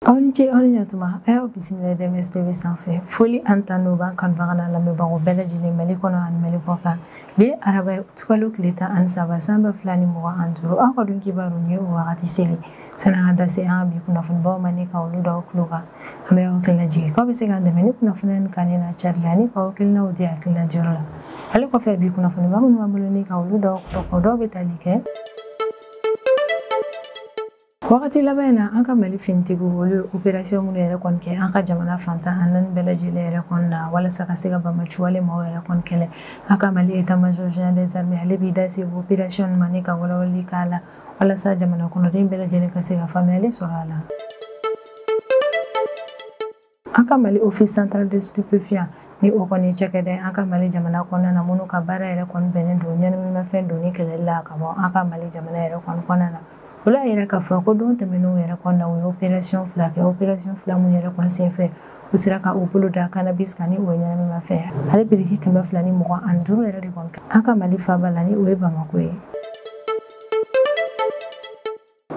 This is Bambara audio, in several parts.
Awnije awninyatuma ayo bisimila DMS-TV sanfɛ foli an tan n'o b'an kanubaga n'a lamɛnbagaw bɛɛ lajɛlen Mali kɔnɔ ani Mali kɔ kan bi araba ye tukalo tile 13 san 2025 aw ka dun kibaru ye o wagati seli san'an ka da se an ka bi kunnafonibaw ma ni ka olu da aw tulo kan an bɛ aw hakili lajigin k'aw bɛ se k'an dɛmɛ ni kunnafoniya ni kannen na cari la ni k'aw hakilinaw di hakililajiyɔrɔ la ale kɔfɛ bi kunnafoniba minnu b'an bolo ni ka olu da aw tulo kan dɔw bɛ tali kɛ wagati laban na an ka Mali finitigiw olu opération minnu yɛrɛ kɔni kɛ an ka jamana fantan a naani bɛɛ lajɛlen yɛrɛ kɔni na walasa ka se ka Bamaci wale maaw yɛrɛ kɔni kɛlɛ an ka Mali état-major général des armées ale b'i da se opération ma ni ka walawalali k'a la walasa jamana kɔnɔden bɛɛ lajɛlen ka se ka faamuyali sɔrɔ a la. An ka Mali office central de stupéfiants ni o kɔni cɛkɛda an ka Mali jamana kɔnɔna na minnu ka baara yɛrɛ kɔni bɛnnen don ɲɛnaminimafɛn donni kɛlɛli la ka bɔ an ka Mali jamana yɛrɛ kɔni kɔnɔna na. Ola yɛrɛ k'a fɔ ko don tɛmɛnenw yɛrɛ kɔnɔna u ye opération fila kɛ opération fila mun yɛrɛ kɔni senfɛ u sera ka u bolo da cannabis kan ni o ye ɲɛnaminimafɛn ale biriki 225 yɛrɛ de kɔni an ka Mali faaba la ni o ye Bamako ye.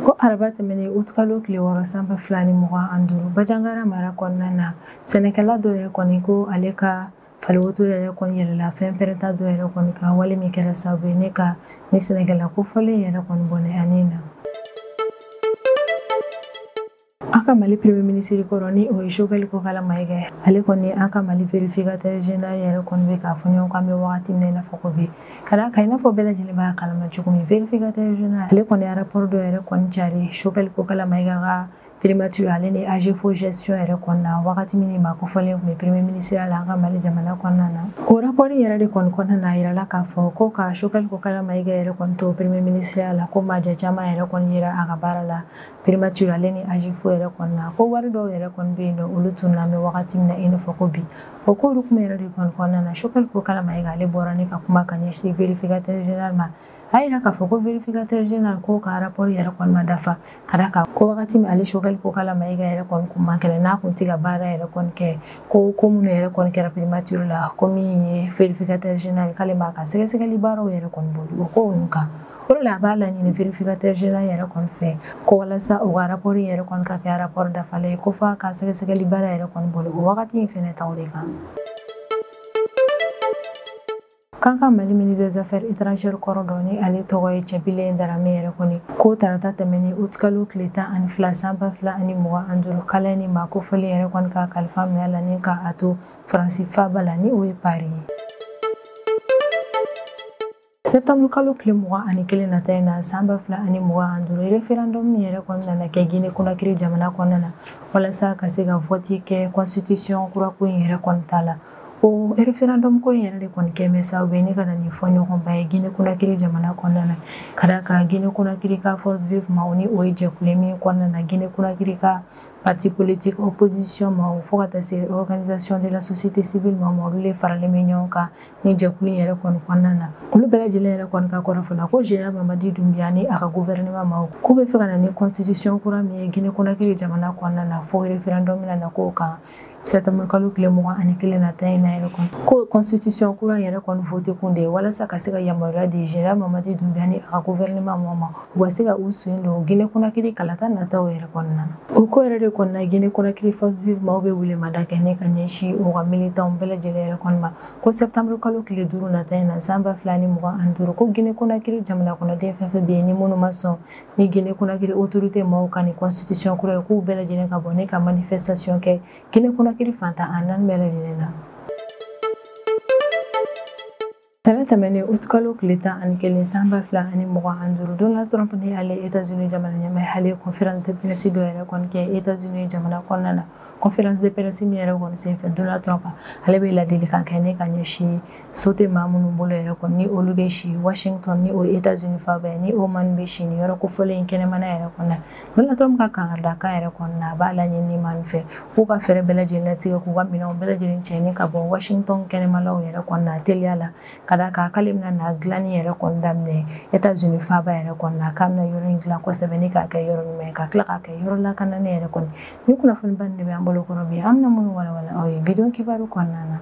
Ko araba tɛmɛnen utikalo tile 6 san 2025 Bajangara mara kɔnɔna na sɛnɛkɛla dɔ yɛrɛ kɔni ko ale ka faliwotoro yɛrɛ kɔni yɛlɛla fɛn pɛrɛnta dɔ yɛrɛ kɔni ka wale min kɛra sababu ye ne ka ni sɛnɛkɛla kofɔlen yɛrɛ kɔni bɔnɛ ani na. An ka Mali premier ministre kɔrɔ ni o ye Choguel Kokala Mayiga ale kɔni an ka Mali vérificateur général yɛrɛ kɔni bɛ k'a fɔ ɲɔgɔn kɔ an bɛ wagati min na i n'a fɔ ko bi ka d'a kan i n'a fɔ bɛɛ lajɛlen b'a kalama cogo min vérificateur général ale kɔni ye rapport dɔ yɛrɛ kɔni cari Choguel Kokala Mayiga ka primature ale ni AGFO gestion yɛrɛ kɔnɔna na wagati min ma kofɔlen tun bɛ premier ministre la an ka Mali jamana kɔnɔna na o rapport yɛrɛ de kɔni kɔnɔna na a yirala k'a fɔ ko ka Choguel Kokala Mayiga yɛrɛ kɔni to premier ministre la ko maaja caman yɛrɛ kɔni yera a ka baara la primature ale ni AGFO yɛrɛ kɔnɔna na ko wari dɔw yɛrɛ kɔni bɛ yen nɔ olu tun na mɛ wagati min na i n'a fɔ ko bi o k'olu kuma yɛrɛ de kɔni kɔnɔna na Choguel Kokala Mayiga ale bɔra ne ka kuma ka ɲɛsin vérificateur général ma a yira k'a fɔ ko vérificateur général ko ka rapport yɛrɛ kɔni ma dafa ka d'a kan ko wagati min ale Choguel Kokala Mayiga yɛrɛ kɔni kun man kɛnɛ n'a kun tɛ ka baara yɛrɛ kɔni kɛ ko minnu yɛrɛ kɔni kɛra primature la ko min ye vérificateur général k'ale b'a ka sɛgɛsɛgɛli baaraw yɛrɛ kɔni boli o ko ninnu kan o de la a b'a laɲini vérificateur général yɛrɛ kɔni fɛ ko walasa o ka rapport yɛrɛ kɔni ka kɛ rapport dafalen ye ko f'a ka sɛgɛsɛgɛli baara yɛrɛ kɔni boli o wagati in fɛnɛ taw de kan. Kan ka Mali ministre des affaires étrangères kɔrɔ dɔ ni ale tɔgɔ ye Cɛbilen Darame yɛrɛ kɔni ko tarata tɛmɛnen utikalo tile 12 san 2025 kala ni ma kofɔlen yɛrɛ kɔni ka kalifa minɛ la ni ka a to Faransi faaba la ni o ye Paris ye. Septembre kalo tile 21 nata in na san 2025 référendum min yɛrɛ kɔni nana kɛ Guinée Conakry jamana kɔnɔna na walasa ka se ka vote kɛ constitution kura ko in yɛrɛ kɔni ta la o référendum ko in yɛrɛ de kɔni kɛmɛ sababu ye ne ka na nin fɔ ɲɔgɔnba ye Guinée Conakry jamana kɔnɔna na ka d'a kan Guinée Conakry ka force vive ma o ni o ye jɛkulu min kɔnɔna na Guinée Conakry ka parti politique opposition ma fo ka taa se organisation de la société civile ma olu de faralen bɛ ɲɔgɔn kan ni jɛkulu yɛrɛ kɔni kɔnɔna na olu bɛɛ lajɛlen yɛrɛ kɔni ka kɔrɔfɔ ko général Mamadi Doumbouya ni a ka gouvernement ma k'u bɛ fɛ ka na ni constitution kura min ye Guinée Conakry jamana kɔnɔna na fo référendum min na k'o kan septembre kalo tile 21 nata in na yɛrɛ kɔni ko constitution kura yɛrɛ kɔni vote kun de walasa ka se ka yamaruya di général Mamadi Doumbouya ni a ka gouvernement ma u ka se ka u sen don Guinée Conakry kalata nataw yɛrɛ kɔnɔna na o ko yɛrɛ de kɔnɔna na Guinée Conakry force vive maaw bɛ welemada kɛ ne ka ɲɛsin u ka militants bɛɛ lajɛlen yɛrɛ kɔni ma ko septembre kalo tile 5 nata in na san 2025 ko Guinée Conakry jamana kɔnɔden fɛn fɛn bɛ yen ni minnu ma sɔn ni Guinée Conakry autorité maaw ka ni constitution kura ye k'u bɛɛ lajɛlen ka bɔ ne ka manifestation kɛ Guinée Conakry fantan a naani bɛɛ lajɛlen na. Tɛnɛ tɛmɛnen utikalo tile 11 san 2025 Donald Trump ni ale États-Unis jamana ɲɛmaa ale conférence de presse dɔ yɛrɛ kɔni kɛ États-Unis jamana kɔnɔna na conférence de presse min yɛrɛ kɔni senfɛ Donald Trump ale bɛ ladilikan kɛ ne ka ɲɛsin sote maa minnu bolo yɛrɛ kɔni ni olu bɛ si Washington ni o ye États-Unis faaba ye ni Oman bɛ si ni yɔrɔ kofɔlen in kɛnɛmana yɛrɛ kɔnɔna Donald Trump ka kangaridakan yɛrɛ kɔnɔna a b'a laɲini maa min fɛ k'u ka fɛɛrɛ bɛɛ lajɛlen latigɛ k'u ka minɛnw bɛɛ lajɛlen cɛnni ka bɔ Washington kɛnɛmalaw yɛrɛ kɔnɔna teliya la ka d'a kan k'ale bɛna na dilanni yɛrɛ kɔni daminɛ États-Unis faaba yɛrɛ kɔnɔna k'a bɛna yɔrɔ in dilan kosɛbɛ ni k'a kɛ yɔrɔ ɲuman ye ka tila k'a kɛ yɔrɔ lakananen yɛrɛ kɔni ni kunnafoniba nin de bɛ an bolo kɔrɔ bi an bɛna minnu walawala aw ye bidon kibaru kɔnɔna na.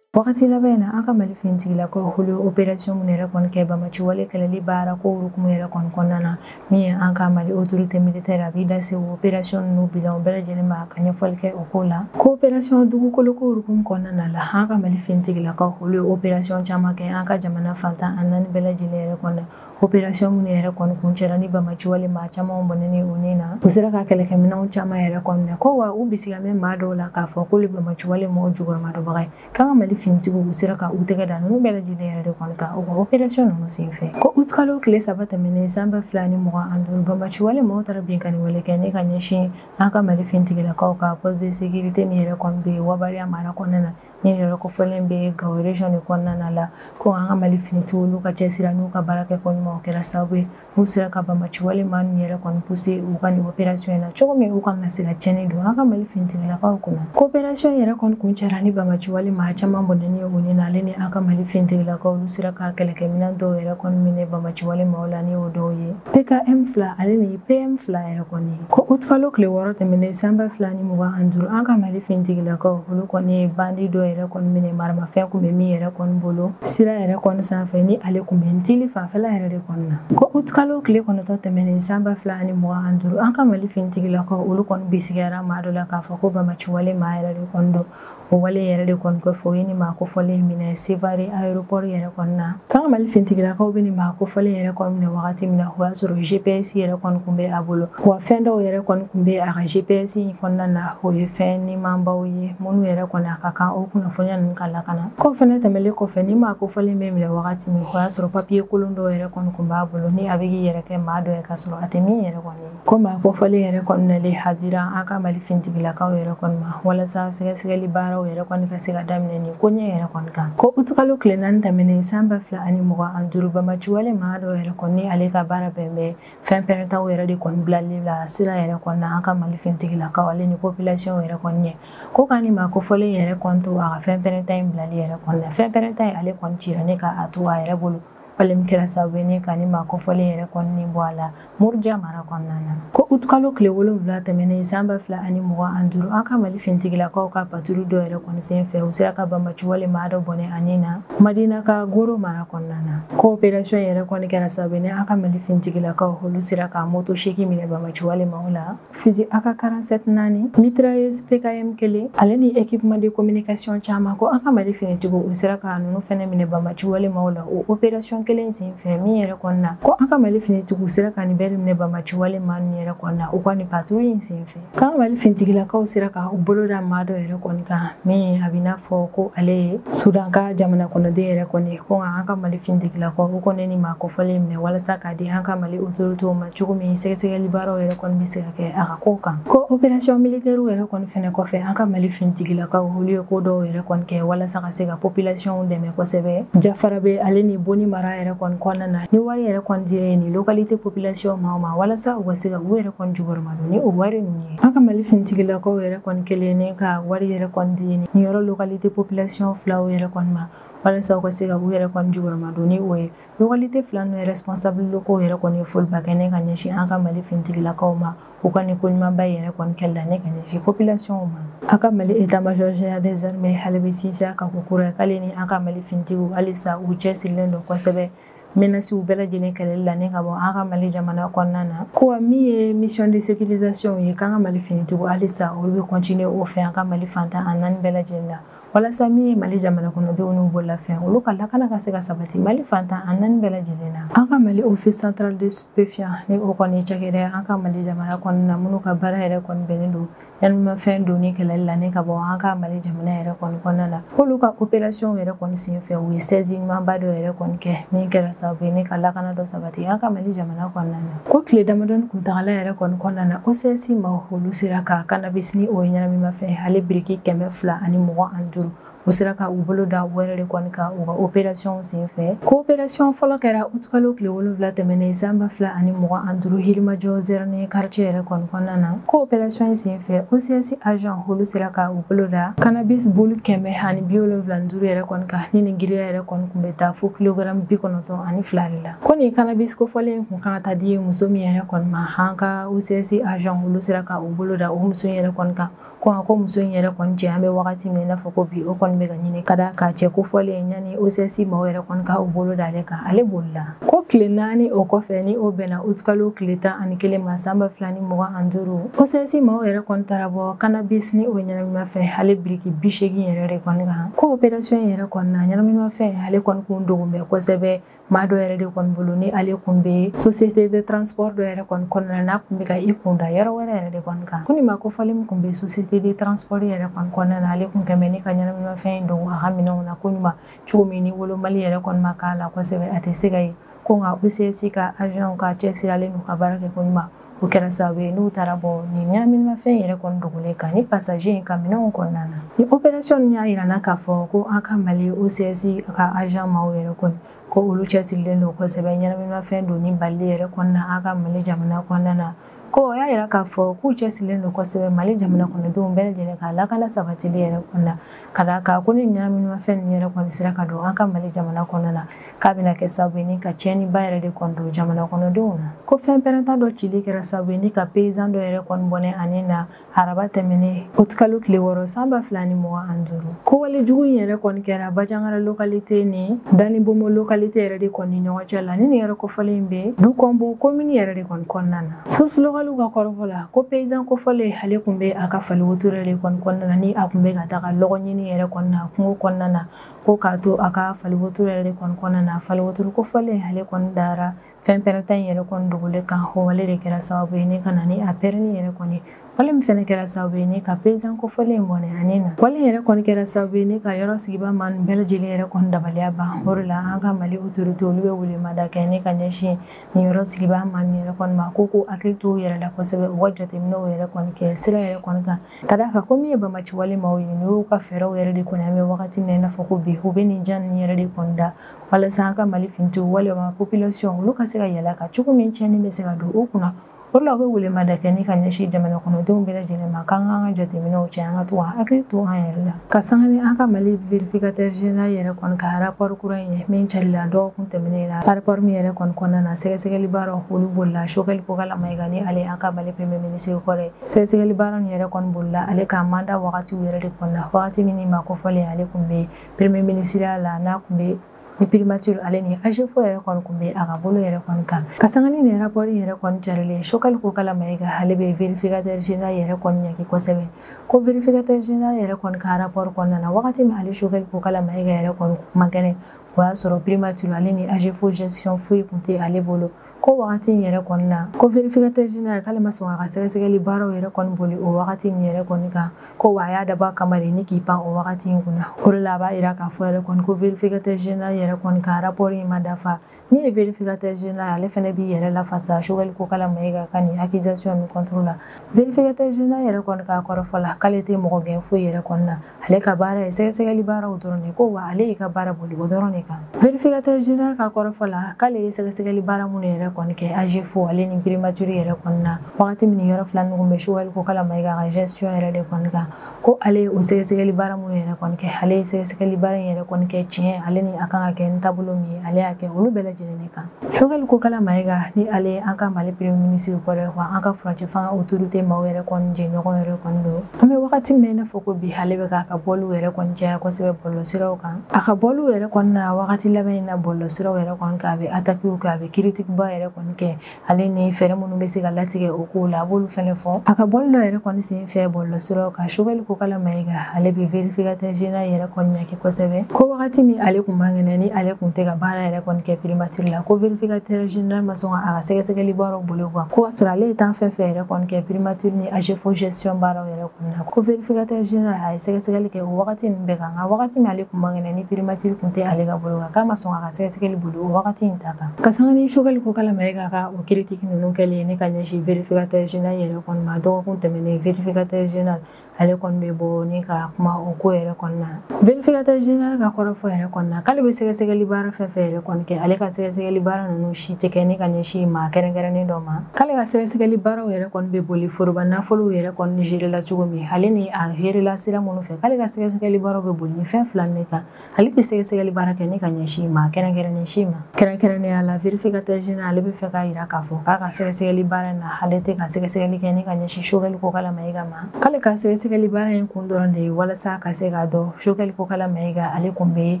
wakati laban na an ka Mali finitigilakaw hulu opération mun yɛrɛ kɔni kɛ Bamaci wale kɛlɛli baara ko hukumu yɛrɛ kɔni kɔnɔna na min ye an ka Mali autorité militaire a b'i da se opération ninnu bilan bɛɛ lajɛlen ma ka ɲɛfɔli kɛ o ko la ko opération dugukolo ko hukumu kɔnɔna la an ka Mali finitigilakaw hulu ye opération caman kɛ an ka jamana fantan a 4 bɛɛ lajɛlen yɛrɛ kɔnɔ opération mun yɛrɛ kɔni kuncɛra ni Bamaci wale maa caman bɔnɛni o ni na u sera ka kɛlɛkɛminɛnw caman yɛrɛ kɔnɔ ko wa u bisigamɛ maa dɔw la k'a fɔ k'olu Bamaci wale mɔgɔw jugɔrɔmadɔbaga ye k'an ka Mali finitigiw u sera ka u tɛgɛ da ninnu bɛɛ lajɛlen yɛrɛ de kɔni kan o ka opération ninnu senfɛ ko août kalo tile 3 tɛmɛnen san 2025 Bamaci wale mɔgɔw taara binkani wale kɛ ne ka ɲɛsin an ka Mali finitigilakaw ka poste de sécurité min yɛrɛ kɔni bɛ yen Wabaliya mara kɔnɔna na min yɛrɛ kofɔlen bɛ Gawo région de kɔnɔna la ko an ka Mali finitigiw n'u ka cɛsiri n'u ka baarakɛ ko ɲuman o kɛra sababu ye n'u sera ka Bamaci wale maa ninnu yɛrɛ kɔni pousser u ka nin opération in na cogo min u kana se ka tiɲɛni don an ka Mali finitigilakaw kunna ko opération yɛrɛ kɔni kuncɛra ni Bamaci wale maa caman bɔnɛni ye o ni na ale ni an ka Mali finitigilakaw olu sera ka kɛlɛkɛminɛn dɔw yɛrɛ kɔni minɛ Bamaci wale maaw la ni o dɔw ye PKM 2 ale ni PM 2 yɛrɛ kɔni ko août kalo tile 6 tɛmɛnen san 2025 an ka Mali finitigilakaw olu kɔni ye bandi dɔ yɛrɛ kɔni minɛ maramafɛn kun bɛ min yɛrɛ kɔni bolo sira yɛrɛ kɔni sanfɛ ni ale kun bɛ Ntili fanfɛla yɛrɛ de kɔni na ko août kalo tile 9 tɛmɛnen san 2025 an ka Mali finitigilakaw olu kɔni bisigiyara maa dɔ la k'a fɔ ko Bamaci wale maa yɛrɛ de kɔni don o wale yɛrɛ de kɔni kɔfɛ o ye nin maa kofɔlen minɛ Sevare aéroport yɛrɛ kɔni na k'an ka Mali finitigilakaw bɛ nin maa kofɔlen yɛrɛ kɔni minɛ wagati min na o y'a sɔrɔ GPS yɛrɛ kɔni kun bɛ a bolo wa fɛn dɔw yɛrɛ kɔni kun bɛ a ka GPS in kɔnɔna na o ye fɛn nimanbaw ye minnu yɛrɛ kɔni a ka kan o kunnafoniya ninnu ka lakana kɔ fɛnɛ tɛmɛlen kɔfɛ ni maa kofɔlen bɛ minɛ wagati min o y'a sɔrɔ papier kolon dɔw yɛrɛ kɔni kun b'a bolo ni a bɛ k'i yɛrɛ kɛ maa dɔ ye k'a sɔrɔ a tɛ min yɛrɛ kɔni ko maa kofɔlen yɛrɛ kɔni nalen a dira an ka Mali finitigilakaw yɛrɛ kɔni ma walasa sɛgɛsɛgɛli baaraw yɛrɛ kɔni ka se ka daminɛ nin ko ɲɛ yɛrɛ kɔni kan ko août kalo tile 4 tɛmɛnen san 2025 Bamaci wale maa dɔ yɛrɛ kɔni ni ale ka baara bɛn bɛ fɛn pɛrɛntaw yɛrɛ de kɔni bilali la sira yɛrɛ kɔni na an ka Mali finitigilakaw ale ni population yɛrɛ kɔni ɲɛ ko k'a ni maa kofɔlen yɛrɛ kɔni to a ka fɛn pɛrɛnta in bilali yɛrɛ kɔni na fɛn pɛrɛnta in ale kɔni cira ne ka a to a yɛrɛ bolo wale min kɛra sababu ye ne ka ni maa kofɔlen yɛrɛ kɔni nin bɔ a la Murja mara kɔnɔna na ko août kalo tile 7 tɛmɛnen san 2025 an ka Mali finitigilakaw ka patrouille dɔ yɛrɛ kɔni senfɛ u sera ka Bamaci wale maa dɔ bɔnɛ ani na Madina ka Goro mara kɔnɔna na ko opération yɛrɛ kɔni kɛra sababu ye ne an ka Mali finitigilakaw olu sera ka moto 8 minɛ Bamaci wale maaw la fusil AK-47 4 mitrailleuse PKM 1 ale ni équipement de communication caman ko an ka Mali finitigiw u sera ka ninnu fɛnɛ minɛ Bamaci wale maaw la o opération kelen senfɛ min yɛrɛ kɔni na ko an ka Mali finitigiw sera ka nin bɛɛ minɛ Bamaci wale maa ninnu yɛrɛ kɔni na u ka nin patrouille in senfɛ k'an ka Mali finitigilakaw sera ka u bolo da maa dɔ yɛrɛ kɔni kan min a bɛ n'a fɔ ko ale ye Sudan ka jamana kɔnɔden yɛrɛ kɔni ko an ka Mali finitigilakaw u kɔni ni maa kofɔlen minɛ walasa k'a di an ka Mali autorités ma cogo min sɛgɛsɛgɛli baaraw yɛrɛ kɔni bɛ se ka kɛ a ka ko kan ko opération militaire yɛrɛ kɔni fɛnɛ kɔfɛ an ka Mali finitigilakaw olu ye ko dɔw yɛrɛ kɔni kɛ walasa ka se ka population dɛmɛ kosɛbɛ Jafara bɛ ale ni Boni mara yɛrɛ kɔni kɔnɔna na ni wari yɛrɛ kɔni dira ni localité population ma walasa u ka se ka u yɛrɛ kɔni jugɔrɔmadon ni o wari ninnu ye an ka Mali finitigilakaw yɛrɛ kɔni kelen ne ka wari yɛrɛ kɔni di ni yɔrɔ localité population filaw yɛrɛ kɔni ma walasa u ka se ka u yɛrɛ kɔni jugɔrɔmadon ni o ye localité fila ninnu responsable locaux yɛrɛ kɔni ye foliba kɛ ne ka ɲɛsin an ka Mali finitigilakaw ma u ka nin ko ɲumanba yɛrɛ kɔni kɛli la ne ka ɲɛsin population ma an ka Mali état major général des armées ale bɛ sinsin a ka ko kura k'ale ni an ka Mali finitigiw halisa u cɛsirilen don kosɛbɛ menasiw bɛɛ lajɛlen kɛlɛli la ne ka bɔ an ka Mali jamana kɔnɔna na ko min ye mission de sécurisation ye k'an ka Mali finitigiw halisa olu bɛ continuer o fɛ an ka Mali fantan a 4 bɛɛ lajɛlen la walasa min ye Mali jamana kɔnɔdenw n'u bololafɛn olu ka lakana ka se ka sabati Mali fantan a 4 bɛɛ lajɛlen na an ka Mali office central de stupéfiants ni o kɔni cakɛda an ka Mali jamana kɔnɔna na minnu ka baara yɛrɛ kɔni bɛnnen don ɲanimafɛn donni kɛlɛli la ne ka bɔ an ka Mali jamana yɛrɛ kɔni kɔnɔna na k'olu ka opération yɛrɛ kɔni senfɛ u ye 16 ɲumanba dɔ yɛrɛ kɔni kɛ min kɛra sababu ye ne ka lakana dɔ sabati an ka Mali jamana kɔnɔna na ko tile damadɔni kuntagala yɛrɛ kɔni kɔnɔna na OCS ma olu sera ka cannabis ni o ye ɲanamimafɛn ale biriki 225 u sera ka u bolo da wɛrɛ de kɔni ka u ka opération senfɛ ko opération fɔlɔ kɛra août kalo tile 7 tɛmɛnen san 2025 Yirimajɔ Zerni quartier yɛrɛ kɔni kɔnɔna na ko opération in senfɛ OCS agent olu sera ka u bolo da cannabis bulu 175 yɛrɛ kɔni ka ni nin giriya yɛrɛ kɔni kun bɛ taa fo kilogramme 92 de la ko nin cannabis kofɔlen kun kan ka taa di muso min yɛrɛ kɔni ma an ka OCS agent olu sera ka u bolo da o muso in yɛrɛ kɔni kan ko muso in yɛrɛ kɔni cɛ an bɛ wagati min i n'a fɔ ko bi o kɔni kɔni bɛ ka ɲini ka da ka cɛ kofɔlen ɲani OCS maaw yɛrɛ kɔni ka u bolo d'ale kan ale bolila ko tile 4 o kɔfɛ ni o bɛnna août kalo tile 11 ma san 2025 OCS maaw yɛrɛ kɔni taara bɔ cannabis ni o ɲɛnaminimafɛn ale biriki 80 yɛrɛ de kɔni kan ko opération yɛrɛ kɔni na ɲɛnaminimafɛn ale kɔni kun dogo bɛ kosɛbɛ maa dɔ yɛrɛ de kɔni bolo ni ale kun bɛ société de transport dɔ yɛrɛ kɔni kɔnɔna n'a kun bɛ ka i kunda yɔrɔ wɛrɛ yɛrɛ de kɔni kan ko nin ma kofɔlen min kun bɛ société de transport yɛrɛ kɔni kɔnɔna na ale kun kɛmɛ ni ka ɲɛnaminimafɛn dogo a ka minɛnw na ko ɲuman cogo min ni wolomali yɛrɛ kɔni ma k'a la kosɛbɛ a tɛ se ka ye ko nka OCS ka agent ka cɛsiralen n'u ka baara kɛ ko ɲuman o kɛra sababu ye n'u taara bɔ nin ɲɛnaminimafɛn yɛrɛ kɔni dogolen kan ni passager in ka minɛnw kɔnɔna na ni opération y'a yirana k'a fɔ ko an ka Mali OCS ka agent maaw yɛrɛ kɔni ko olu cɛsirilen don kosɛbɛ ɲɛnaminimafɛn don ni balili yɛrɛ kɔnɔna an ka Mali jamana kɔnɔna na ko o y'a yira k'a fɔ k'u cɛsirilen don kosɛbɛ Mali jamana kɔnɔdenw bɛɛ lajɛlen ka lakana sabatili yɛrɛ kɔnɔna ka d'a kan ko ni ɲɛnaminimafɛn ninnu yɛrɛ kɔni sera ka don an ka Mali jamana kɔnɔna na k'a bɛna kɛ sababu ye ni ka tiɲɛniba yɛrɛ de kɔni don jamana kɔnɔdenw na ko fɛn pɛrɛntan dɔ cili kɛra sababu ye ni ka paysan dɔ yɛrɛ kɔni bɔnɛ ani na araba tɛmɛnen août kalo tile 6 san 2025 ko wale jugu in yɛrɛ kɔni kɛra Bajangara localité ni Danibomo localité yɛrɛ de kɔni ni ɲɔgɔn cɛ la ni nin yɛrɛ kofɔlen bɛ Dukonbo commune yɛrɛ de kɔni kɔnɔna na source locale ka kɔrɔfɔ la ko paysan kofɔlen ale kun bɛ a ka fali wotoro de kɔni kɔnɔna na ni a kun bɛ ka taga lɔgɔ ɲini yɛrɛ kɔnɔna na kungo kɔnɔna na ko k'a to a ka fali wotoro yɛrɛ de kɔni kɔnɔna na fali wotoro kofɔlen ale kɔni dara fɛn pɛrɛntan in yɛrɛ kɔni dogolen kan o wale de kɛra sababu ye ni ka na ni a pɛrɛnni yɛrɛ kɔni wale min fɛnɛ kɛra sababu ye ni ka paysan kofɔlen in bɔnɛ ani na wale yɛrɛ kɔni kɛra sababu ye ni ka yɔrɔ sigiba ma nin bɛɛ lajɛlen yɛrɛ kɔni dabaliya ban o de la an ka Mali autorité olu bɛ welemada kɛ ni ka ɲɛsin nin yɔrɔ sigiba ma nin yɛrɛ kɔni ma ko hakili to u yɛrɛ la kosɛbɛ u ka jateminɛw yɛrɛ kɔni kɛ sira yɛrɛ kɔni kan ka d'a kan ko min ye bamaci wale maaw ye n'u y'u ka fɛɛrɛw yɛrɛ de kɔni an bɛ wagati min na i n'a fɔ ko bi u bɛ nin jan nin yɛrɛ de kɔni da walasa an ka Mali finitigiw walima population olu ka se ka yɛlɛ ka cogo min tiɲɛni bɛ se ka don u kunna o de la u bɛ welemada kɛ ni ka ɲɛsin jamana kɔnɔdenw bɛɛ lajɛlen ma k'an k'an ka jateminɛw cɛ an ka to ka hakili to an yɛrɛ la ka sanga ni an ka Mali vérificateur général yɛrɛ kɔni ka rapport kura in ye min calila dɔgɔkun tɛmɛnen na rapport min yɛrɛ kɔni kɔnɔna na sɛgɛsɛgɛli baaraw olu bolila Choguel Kokala Mayiga ni ale an ka Mali premier ministre kɔrɔ sɛgɛsɛgɛli baara nin yɛrɛ kɔni bolila ale ka mandat wagatiw yɛrɛ de kɔnɔna na wagati min ni ma kofɔlen ale kun bɛ premier ministre la n'a kun bɛ ni primature ale ni AGFO yɛrɛ kɔni kun bɛ a ka bolo yɛrɛ kɔni kan ka sanga ni nin rapport yɛrɛ kɔni carilen Choguel Kokala Mayiga ale bɛ vérificateur général yɛrɛ kɔni ɲɛki kosɛbɛ ko vérificateur général yɛrɛ kɔni ka rapport kɔnɔna na wagati min ale Choguel Kokala Mayiga yɛrɛ kɔni kuma kɛnɛ o y'a sɔrɔ primature ale ni AGFO gestion foyi kun tɛ ale bolo ko wagati in yɛrɛ kɔni na ko vérificateur général k'ale ma sɔn a ka sɛgɛsɛgɛli baaraw yɛrɛ kɔni boli o wagati in yɛrɛ kɔni kan ko wa a y'a dabɔ a kama de ni k'i pan o wagati in kunna o de la a b'a yira k'a fɔ yɛrɛ kɔni ko vérificateur général yɛrɛ kɔni ka rapport in ma dafa min ye vérificateur général ale fɛnɛ b'i yɛrɛ lafasa Choguel Kokala Mayiga ka nin accusation ni contre la vérificateur général yɛrɛ kɔni k'a kɔrɔfɔ la k'ale tɛ mɔgɔ gɛn foyi yɛrɛ kɔni na ale ka baara ye sɛgɛsɛgɛli baaraw dɔrɔn de ko wa ale y'i ka baara boli o dɔrɔn de kan vérificateur général k'a kɔrɔfɔ la k'ale ye sɛgɛsɛgɛli baara minnu yɛrɛ kɔni kɛ AGFO ale ni primature yɛrɛ kɔni na wagati min yɔrɔ fila ninnu bɛ Choguel Kokala Mayiga ka gestion yɛrɛ de kɔni kan ko ale ye o sɛgɛsɛgɛli baara minnu yɛrɛ kɔni kɛ ale ye sɛgɛsɛgɛli baara in yɛrɛ kɔni kɛ tiɲɛ ale ni a kan ka kɛ ni taabolo min ye ale y'a kɛ olu bɛɛ lajɛlen de kan Choguel Kokala Mayiga ni ale an ka Mali premier ministre kɔrɔ wa an ka furancɛ fanga autorité maaw yɛrɛ kɔni jɛɲɔgɔn yɛrɛ kɔni don an bɛ wagati min na i n'a fɔ ko bi ale bɛ k'a ka bɔliw yɛrɛ kɔni caya kosɛbɛ bɔlɔlɔsiraw kan a ka bɔliw yɛrɛ kɔni na wagati laban in na bɔlɔlɔsiraw yɛrɛ kɔni kan a bɛ attaquew kɛ a bɛ critique ba yɛrɛ kɔni kɛ ale ni fɛɛrɛ minnu bɛ se ka latigɛ o kow la a b'olu fɛnɛ fɔ a ka bɔli dɔ yɛrɛ kɔni sen fɛ bɔlɔlɔsiraw kan Choguel Kokala Mayiga ale bɛ vérificateur général yɛrɛ kɔni ɲɛki kosɛbɛ ko wagati min ale kun man kɛnɛ ni ale kun tɛ ka baara yɛrɛ kɔni kɛ primature la ko vérificateur général ma sɔn a ka sɛgɛsɛgɛli baaraw boli kan ko ka sɔrɔ ale ye temps fɛn fɛn yɛrɛ kɔni kɛ primature ni AGFO gestion baaraw yɛrɛ kɔni na ko vérificateur général a ye sɛgɛsɛgɛli kɛ o wagati ninnu bɛɛ kan nka wagati min ale kun man kɛnɛ ni primature kun tɛ ale ka bolo kan k'a ma sɔn a ka sɛgɛsɛgɛli boli o wagati in ta kan ka sanga ni Choguel Kokala Mayiga ka o critique ninnu kɛlen ne ka ɲɛsin vérificateur général yɛrɛ kɔni ma dɔgɔkun tɛmɛnen vérificateur général ale kɔni bɛ bɔ ni ka kuma o ko yɛrɛ kɔni na vérificateur général ka kɔrɔfɔ yɛrɛ kɔni na k'ale bɛ sɛgɛsɛgɛli baara fɛn fɛn yɛrɛ kɔni kɛ ale ka sɛgɛsɛgɛli baara ninnu si tɛ kɛ ni ka ɲɛsin maa kɛrɛnkɛrɛnnen dɔ ma k'ale ka sɛgɛsɛgɛli baaraw yɛrɛ kɔni bɛ boli foroba nafolow yɛrɛ kɔni géré la cogo min ale ni a géré la sira minnu fɛ k'ale ka sɛgɛsɛgɛli baaraw bɛ boli ni fɛn fila ne kan ale tɛ sɛgɛsɛgɛli baara kɛ ni ka ɲɛsin maa kɛrɛnkɛrɛnnen si ma kɛrɛnkɛrɛnnenya la vérificateur général ale bɛ fɛ k'a yira k'a fɔ k'a ka sɛgɛsɛgɛli baara in na ale tɛ ka sɛgɛsɛgɛli kɛ ni ka ɲɛsin Choguel Kokala Mayiga ma k'ale ka sɛgɛsɛgɛli baara in kun dɔrɔn de ye walasa ka se k'a dɔn Choguel Kokala Mayiga ale kun bɛ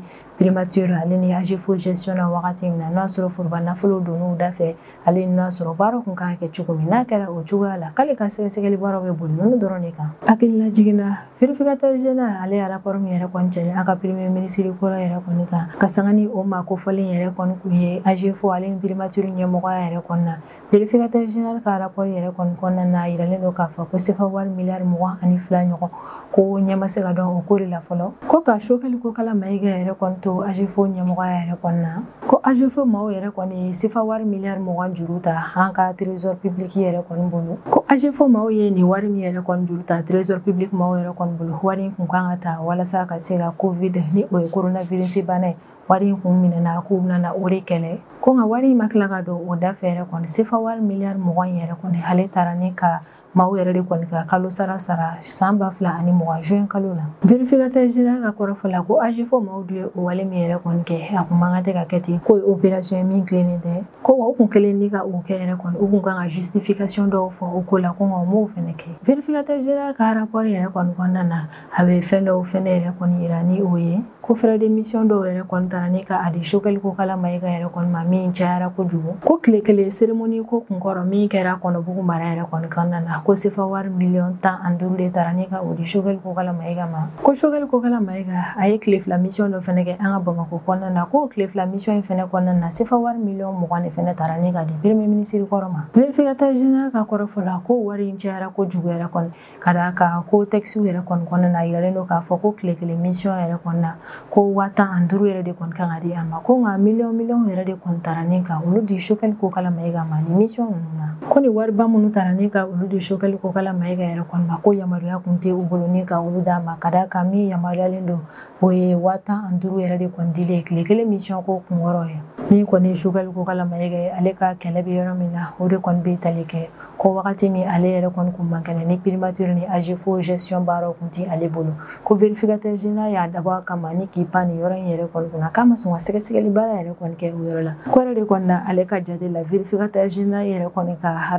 primature ale ni AGEFO gestion na wagati min na n'o y'a sɔrɔ foroba nafolo donn'u da fɛ ale n'o y'a sɔrɔ baara kun kan ka kɛ cogo min n'a kɛra o cogoya la k'ale ka sɛgɛsɛgɛli baaraw bɛ boli ninnu dɔrɔn de kan hakilila jiginna vérificateur général ale y'a rapport min yɛrɛ kɔni cɛlen an ka premier ministre kɔrɔ yɛrɛ kɔni kan ka sanga ni o ma kofɔlen yɛrɛ kɔni kun ye AGEFO ale ni primature ɲɛmɔgɔya yɛrɛ kɔni na vérificateur général ka rapport yɛrɛ kɔni kɔnɔna na a yiralen don k'a fɔ ko CFA wari miliyari 22 ɲɔgɔn ko ɲɛ ma se ka dɔn o ko de la fɔlɔ ko ka Choguel Kokala Mayiga yɛrɛ kɔni to AGEFO ɲɛmɔgɔya yɛrɛ kɔni na ko AGEFO maaw yɛrɛ kɔni ye CFA wari miliyari 20 juru ta an ka trésor public yɛrɛ kɔni bolo ko AGEFO maaw ye nin wari min yɛrɛ kɔni juru ta trésor public maaw yɛrɛ kɔni bolo wari in kun kan ka ta walasa ka se ka covid ni o ye coronavirus bana ye wari in kun minɛna k'u bɛna o de kɛlɛ ko nka wari in ma tila ka don o da fɛ yɛrɛ kɔni CFA wari miliyari 20 yɛrɛ kɔni ale taara ni ka maaw yɛrɛ de kɔni ka kalo sara san 2020 juin kalo la vérificateur général ka kɔrɔfɔ la ko AGEFO maaw de ye o wale min yɛrɛ kɔni kɛ a kun man kan tɛ ka kɛ ten ko opération min tilennen tɛ ko wa u kun kelen ni ka o kɛ yɛrɛ kɔni u kun kan ka justification dɔw fɔ o ko la ko nka o m'o fɛnɛ kɛ vérificateur général ka rapport yɛrɛ kɔni kɔnɔna na a bɛ fɛn dɔw fɛnɛ yɛrɛ kɔni yira ni o ye ko frais de mission dɔw yɛrɛ kɔni taara ni ka a di Choguel Kokala Mayiga yɛrɛ kɔni ma min cayara kojugu ko tile kelen cérémonie ko kun kɔrɔ min kɛra Kɔnɔbugu mara yɛrɛ kɔni kɔnɔna na ko CFA wari miliyɔn 15 de taara ni ka o di Choguel Kokala Mayiga ma ko Choguel Kokala Mayiga a ye tile fila mission dɔ fɛnɛ kɛ an ka Bamakɔ kɔnɔna na ko tile fila mission in fɛnɛ kɔnɔna na CFA wari miliyɔn 20 de fɛnɛ taara ni ka di premier ministre kɔrɔ ma vérificateur général ka kɔrɔfɔ la ko wari in cayara kojugu yɛrɛ kɔni ka d'a kan ko texte yɛrɛ kɔni kɔnɔna na a yiralen don k'a fɔ ko tile kelen mission yɛrɛ kɔnɔna na ko 15 yɛrɛ de kɔni kan ka di a ma ko nka miliyɔn yɛrɛ de kɔni taara ni ka olu di Choguel Kokala Mayiga ma ni mission ninnu na ko ni wariba minnu taara ni ka olu di Choguel Kokala Mayiga yɛrɛ kɔni ma ko yamaruya kun tɛ u bolo ni ka olu d'a ma ka d'a kan min yamaruyalen don o ye 15 yɛrɛ de kɔni dilen tile kelen mission ko kun wɔɔrɔ ye min kɔni ye Choguel Kokala Mayiga ye ale ka kɛlɛ bɛ yɔrɔ min na o de kɔni bɛ tali kɛ ko wagati min ale yɛrɛ kɔni kun man kɛnɛ ni primature ni AGEFO gestion baaraw kun tɛ ale bolo ko vérificateur général y'a dabɔ a kama ni k'i pan nin yɔrɔ in yɛrɛ kɔni kunna k'a ma sɔn ka sɛgɛsɛgɛli baara yɛrɛ kɔni kɛ o yɔrɔ la ko yɛrɛ de kɔni na ale ka jate la vérificateur général yɛrɛ kɔni ka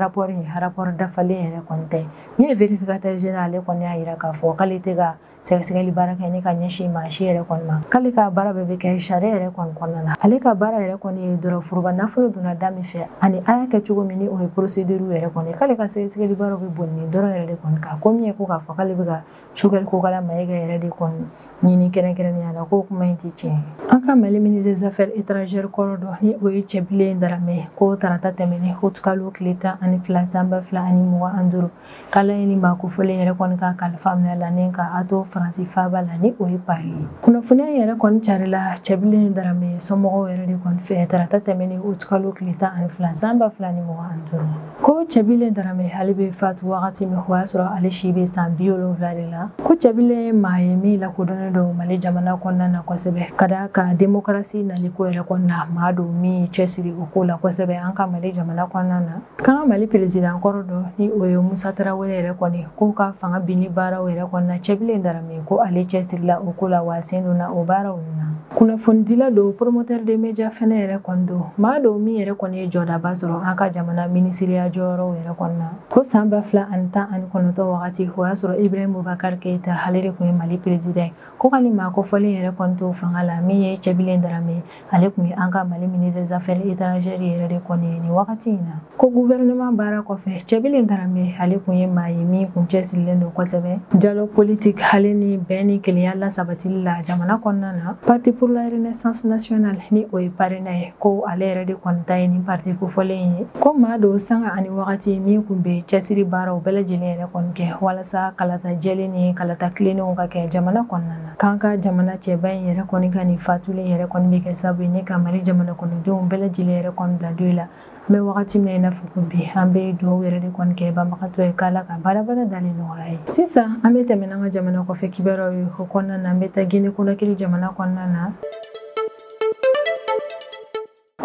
rapport dafalen yɛrɛ kɔni tɛ min ye vérificateur général ale kɔni y'a yira k'a fɔ k'ale tɛ ka sɛgɛsɛgɛli baara kɛ ni ka ɲɛsin maa si yɛrɛ kɔni ma k'ale ka baara bɛɛ bɛ kɛ sariya yɛrɛ kɔni kɔnɔna na ale ka baara yɛrɛ kɔni ye dɔrɔn foroba nafolo donna da min fɛ ani a y'a kɛ cogo min ni o ye procédure yɛrɛ kɔni k'ale ka sɛgɛsɛgɛli baaraw bɛ boli nin dɔrɔn yɛrɛ de kɔni kan ko min ye ko k'a fɔ k'ale bɛ ka Choguel Kokala Mayiga yɛrɛ de kɔni ɲini kɛrɛnkɛrɛnnenya la ko kuma in tɛ tiɲɛ an ka Mali ministre des affaires étrangères kɔrɔ dɔ ni o ye Cɛbilen Darame ko tarata tɛmɛnen août kalo tile 12 san 2025 k'ala ye ni maa kofɔlen yɛrɛ kɔni ka kalifa minɛ la ni ka a to Faransi faaba la ni o ye Paris ye kunnafoniya yɛrɛ kɔni carila Cɛbilen Darame somɔgɔw yɛrɛ de kɔni fɛ tarata tɛmɛnen août kalo tile 12 san 2025 ko Cɛbilen Darame ale bɛ fatu wagati min o y'a sɔrɔ ale si bɛ san 70 de la ko Cɛbilen ye maa ye min lakodɔnnen don Mali jamana kɔnɔna na kosɛbɛ ka d'a kan démocratie naliko yɛrɛ kɔnɔna na maa don min cɛsiri o ko la kosɛbɛ an ka Mali jamana kɔnɔna na k'an ka Mali président kɔrɔ dɔ ni o ye Musa Tarawele yɛrɛ kɔni k'o ka fanga binni baaraw yɛrɛ kɔnɔna Cɛbilen Darame ko ale cɛsirila o ko la wa sen donna o baaraw na kunnafonidila don promoteur de média fɛnɛ yɛrɛ kɔni don maa don min yɛrɛ kɔni ye jɔdaba sɔrɔ an ka jamana ministeriya jɔyɔrɔw yɛrɛ kɔnɔna ko san 2019 wagati o y'a sɔrɔ Ibrahim Boubacar Keïta ale de kun ye Mali président ko ka ni maa kofɔlen yɛrɛ kɔni to fanga la min ye Cɛbilen Darame ale kun ye an ka Mali ministre des affaires étrangères yɛrɛ de kɔni ye nin wagati in na ko gouvernement baara kɔfɛ Cɛbilen Darame ale kun ye maa ye min kun cɛsirilen don kosɛbɛ dialogue politique ale ni bɛn ni kelenya la sabatili la jamana kɔnɔna na parti pour la renaissance nationale ni o ye parena ye ko ale yɛrɛ de kɔni ta ye nin parti kofɔlen ye ko maa don sanga ani wagati min kun bɛ cɛsiri baaraw bɛɛ lajɛlen yɛrɛ kɔni kɛ walasa kalata jɛlen ni kalata tilennenw ka kɛ jamana kɔnɔna na k'an ka jamana cɛba in yɛrɛ kɔni ka nin fatulen yɛrɛ kɔni bɛ kɛ sababu ye ni ka Mali jamana kɔnɔdenw bɛɛ lajɛlen yɛrɛ kɔni bila don la an bɛ wagati min na i n'a fɔ ko bi an bɛ dugawu yɛrɛ de kɔni kɛ banbagatɔ ye k'Ala ka baarabada dalen nɔgɔya ye sisan an bɛ tɛmɛ n'an ka jamana kɔfɛ kibaruyaw ye o kɔnɔna na an bɛ taa Guinée Conakry jamana kɔnɔna na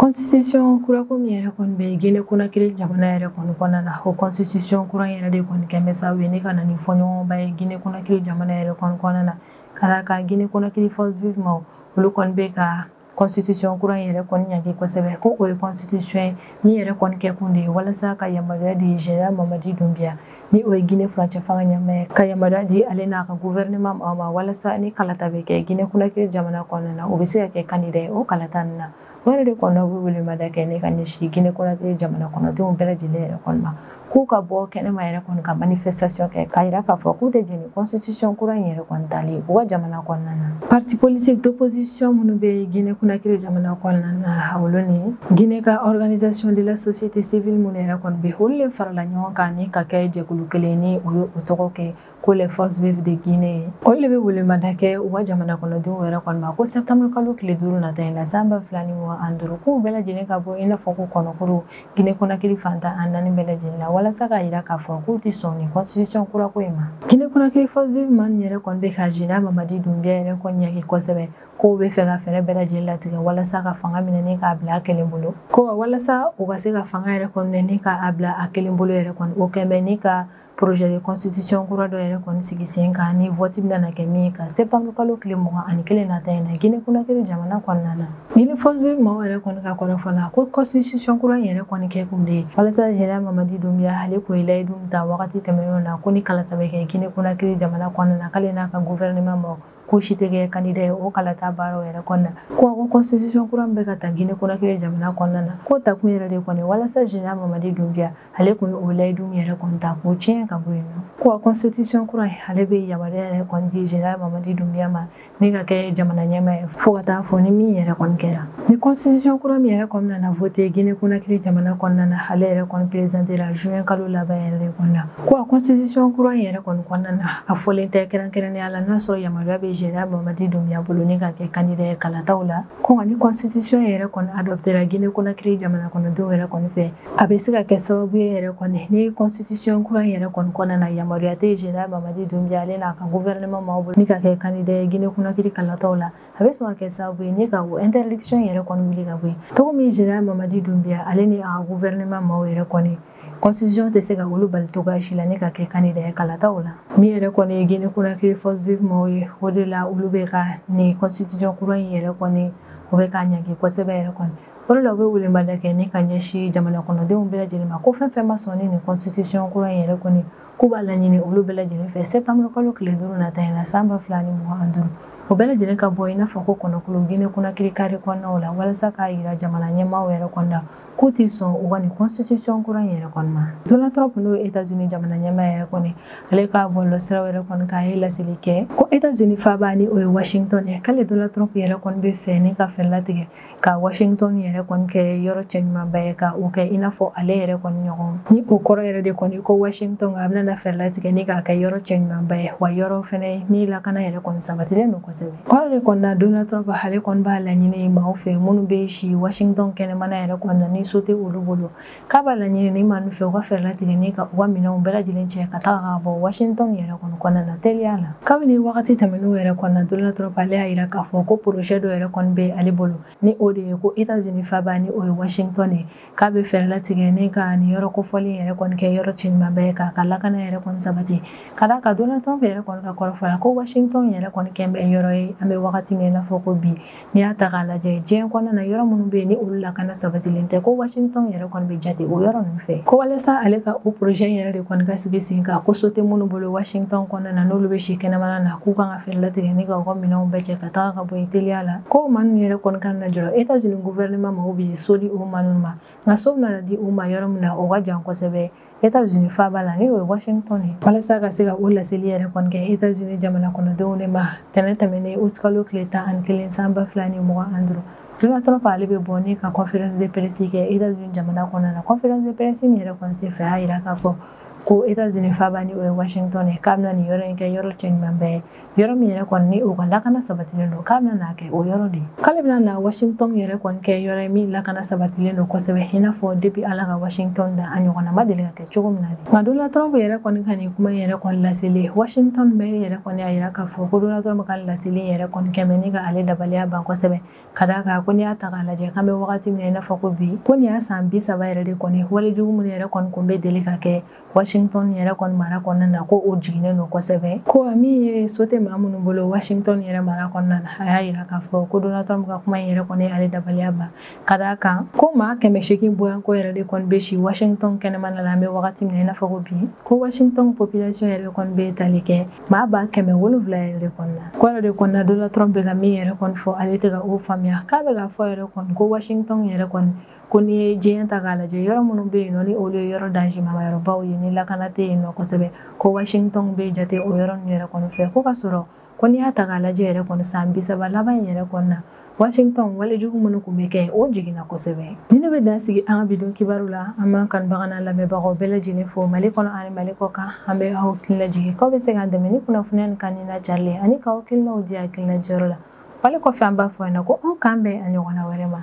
constitution kura ko mi yɛrɛ kɔni bɛ Guinée Conakry jamana yɛrɛ kɔni kɔnɔna na o constitution kura yɛrɛ de kɔni kɛmɛ sababu ye ne ka na ni fɔɲɔgɔnba ye Guinée Conakry jamana yɛrɛ kɔni kɔnɔna na kala ka Guinée Conakry force vive ma olu kɔni bɛ ka constitution kura yɛrɛ kɔni ɲagi kosɛbɛ ko o ye constitution ye min yɛrɛ kɔni kɛ kun de ye walasa ka yamaruya di Général Mamadi Doumbouya ni o ye Guinée furancɛ fanga ɲɛmaa ye ka yamaruya di ale n'a ka gouvernement ma walasa ni kalata bɛ kɛ Guinée Conakry jamana kɔnɔna na o bɛ se ka kɛ candidat ye o kalata nin na o yɛrɛ de kɔnɔ u bɛ welemada kɛ ne ka ɲɛsin Guinée Conakry jamana kɔnɔdenw bɛɛ lajɛlen yɛrɛ kɔni ma k'u ka bɔ kɛnɛma yɛrɛ kɔni ka manifestation kɛ k'a yira k'a fɔ k'u tɛ jɛn constitution kura in yɛrɛ kɔni tali u ka jamana kɔnɔna na parti politique d'opposition minnu bɛ Guinée Conakry jamana kɔnɔna na olu ni Guinée ka organisation de la société civile minnu yɛrɛ kɔni bɛ olu de farala ɲɔgɔn kan ni ka kɛ jɛkulu kelen ni u ye o tɔgɔ kɛ ko les forces vives de Guinée olu de bɛ welemada kɛ u ka jamana kɔnɔdenw yɛrɛ kɔni ma ko septembre kalo tile 5 nata in na san 2025 k'u bɛɛ lajɛlen ka bɔ i n'a fɔ ko kɔnɔkuru Guinée Conakry fantan a 4 bɛɛ lajɛlen la walasa k'a yira k'a fɔ k'u tɛ sɔn ni constitution kura ko in ma Guinée Conakry force vive man yɛrɛ kɔni bɛ ka Général Mamadi Doumbouya yɛrɛ kɔni ɲagi kosɛbɛ k'u bɛ fɛ ka fɛɛrɛ bɛɛ lajɛlen latigɛ walasa ka fanga minɛ k'a bila a kelen bolo ko walasa u ka se ka fanga yɛrɛ kɔni minɛ k'a bila a kelen bolo yɛrɛ kɔni o kɛn bɛ ni ka projet de constitution kura dɔ yɛrɛ kɔni sigi sen kan ni vote bɛna kɛ min ka septembre kalo tile 21 nata in na Guinée Conakry jamana kɔnɔna na Guinée force vive maaw yɛrɛ kɔni ka kɔrɔfɔ la ko constitution kura yɛrɛ kɔni kɛ kun de ye walasa Général Mamadi Doumbouya ale ko ye layidu min ta wagati tɛmɛnenw na ko ni kalata bɛ kɛ Guinée Conakry jamana kɔnɔna na k'ale n'a ka gouvernement ma ko si tɛ kɛ candidat ye o kalata baaraw yɛrɛ kɔnɔna ko constitution kura min bɛ ka ta Guinée Conakry jamana kɔnɔna na ko ta kun yɛrɛ de kɔni walasa Général Mamadi Doumbouya ale kun ye o layidu min yɛrɛ kɔni ta k'o tiɲɛ ka bɔ yen nɔ ko constitution kura ale bɛ yamaruya yɛrɛ kɔni di Général Mamadi Doumbouya ma ni ka kɛ jamana ɲɛmaa ye fo ka taa fɔ ni min yɛrɛ kɔni kɛra ni constitution kura min yɛrɛ kɔni nana voté Guinée Conakry jamana kɔnɔna na ale yɛrɛ kɔni présentera juin kalo laban yɛrɛ de kɔnɔna na ko constitution kura yɛrɛ kɔni kɔnɔna na a fɔlen tɛ kɛrɛnkɛrɛnnenya la n'a sɔrɔ yamaruya bɛ Général Mamadi Doumbouya bolo ni ka kɛ candidat ye kalataw la ko nka ni constitution yɛrɛ kɔni adoptera Guinée Conakry jamana kɔnɔdenw yɛrɛ kɔni fɛ a bɛ se ka kɛ sababu ye yɛrɛ kɔni ni constitution kura yɛrɛ kɔni kɔnɔna na yamaruya tɛ Général Mamadi Doumbouya ale n'a ka gouvernement ma bolo ni ka kɛ candidat ye Guinée Conakry kalataw la a bɛ sɔn ka kɛ sababu ye ni ka o interdiction yɛrɛ kɔni wuli ka bɔ yen cogo min Général Mamadi Doumbouya ale ni a ka gouvernement ma yɛrɛ kɔni constitution tɛ se ka olu bali cogoya si la ni ka kɛ candidat ye kalataw la min yɛrɛ kɔni ye Guinée Conakry force vive maaw ye o de la olu bɛ ka ni constitution kura in yɛrɛ kɔni o bɛ k'a ɲagi kosɛbɛ yɛrɛ kɔni o de la u bɛ welemada kɛ ni ka ɲɛsin jamana kɔnɔdenw bɛɛ lajɛlen ma ko fɛn fɛn ma sɔn ni nin constitution kura in yɛrɛ kɔni k'u b'a laɲini olu bɛɛ lajɛlen fɛ septembre kalo tile 5 nata in na san 2025 o bɛɛ lajɛlen ka bɔ i n'a fɔ ko kɔnɔkulu Guinée Conakry carré kɔnɔnaw la walasa k'a yira jamana ɲɛmaaw yɛrɛ kɔni na k'u tɛ sɔn u ka nin constitution kura in yɛrɛ kɔni ma Donald Trump n'o ye États-Unis jamana ɲɛmaa yɛrɛ kɔni ale ka bɔlɔlɔ siraw yɛrɛ kɔni k'a ye laseli kɛ ko États-Unis faaba ni o ye Washington ye k'ale Donald Trump yɛrɛ kɔni bɛ fɛ ni ka fɛɛrɛ latigɛ ka Washington yɛrɛ kɔni kɛ yɔrɔ cɛɲumanba ye ka o kɛ i n'a fɔ ale yɛrɛ kɔni ɲɔgɔn ni o kɔrɔ yɛrɛ de kɔni ko Washington a bɛna fɛɛrɛ latigɛ ni k'a kɛ yɔrɔ cɛɲumanba ye wa yɔrɔ fɛnɛ min lakana yɛrɛ kɔni sabatilen don kosɛbɛ o de kɔni na Donald Trump ale kɔni b'a laɲini maaw fɛ minnu bɛ si Washington kɛnɛmana yɛrɛ kɔni na ni so tɛ olu bolo k'a b'a laɲini ni maa fɛ u ka fɛɛrɛ latigɛ ni ka u ka minɛnw bɛɛ lajɛlen cɛ ka taga ka bɔ Washington yɛrɛ kɔni kɔnɔna na teliya la kabini wagati tɛmɛnenw yɛrɛ kɔni na Donald Trump ale y'a yira k'a fɔ ko projet dɔ yɛrɛ kɔni bɛ ale bolo ni o de ye ko États-Unis faaba ni o ye Washington ye k'a bɛ fɛɛrɛ latigɛ ni ka nin yɔrɔ kofɔlen yɛrɛ kɔni kɛ yɔrɔ cɛɲumanba ye k'a ka lakana yɛrɛ kɔni sabati ka d'a kan Donald Trump yɛrɛ kɔni ka kɔrɔfɔ la ko Washington yɛrɛ kɔni kɛn bɛ yɔrɔ ye an bɛ wagati min na fɔ ko bi n'i y'a ta k'a lajɛ diɲɛ kɔnɔna na yɔrɔ minnu bɛ yen ni olu lakana sabatilen tɛ ko Washington yɛrɛ kɔni bɛ jate o yɔrɔ ninnu fɛ ko walasa ale ka o projet yɛrɛ de kɔni ka sigi sen kan ko so tɛ minnu bolo Washington kɔnɔna na n'olu bɛ si kɛnɛmana na k'u kan ka fɛɛrɛ latigɛ ni ka u ka minɛnw bɛɛ cɛ ka taga ka bɔ yen teliya la ko maa ninnu yɛrɛ kɔni kan na jɔrɔ États-Unis gouvernement ma bɛ so di o maa ninnu ma nka so bɛna di u ma yɔrɔ min na o ka jan kosɛbɛ États-Unis faaba la ni o ye Washington ye walasa ka se ka o laseli yɛrɛ kɔni kɛ États-Unis jamana kɔnɔdenw de ma tɛnɛn tɛmɛnen août kalo tile 11 san 2025 Donald Trump ale bɛ bɔ ni ka conférence de presse kɛ États-Unis jamana kɔnɔna na conférence de presse min yɛrɛ kɔni tɛ fɛ a yira k'a fɔ ko États-Unis fa bani o Washington e kamna ni yoro nke yoro chen mambe yoro mi yere kon ni o kon lakana sabatile no kamna na ke o yoro di kala bina na Washington yere kon ke yoro mi lakana sabatile no ko sebe hina fo depuis ala ga Washington da anyo kona madele ke chogum na di madula Trump yere kon kani kuma yere kon lasili Washington be yere kon ya yira ka fo ko Donald Trump kan lasili yere kon kemeni ga ale dabaliya ban ko sebe kada ka ko ni ata kala je kambe wakati mi na fa ko bi ko ni asan bi saba yere de kon wale jugumu yere kon ko be dele ka ke Washington yere kon mara kon na ko o jigine no ko sebe ko ami sote mamunu bolo Washington yere mara kon na aya yira ka fo ko Donald Trump ka kuma yere kon ale dabaliya ba kada ka ko ma keme shekin boya ko yere de kon be shi Washington kene manala me wakati mi na fa ko bi ko Washington population yere kon be talike ma ba keme woluvla yere kon na ko yere de kon na Donald Trump ga mi yere kon fo ale te ga o famia ka be ga fo yere kon ko Washington yere kon kuni jenta gala je yoro munu be no ni o yoro daji mama yoro bawo ni lakanate no ko sebe ko Washington be jate o yoro ni yere kon fe ko kasoro kuni ata gala je yere kon sambi saba laba yere kon na Washington wale jugu munu ku meke o jigina ko sebe ni ne be dasigi an bidon kibarula amma kan bagana la me bago bele jine fo mali kono ani mali ko ka ambe hawtin la jigi ko be se ga demeni kuna funen kanina charlie ani ka o kilno o dia kilna jorola wale ko fe amba fo na ko o kambe ani wana werema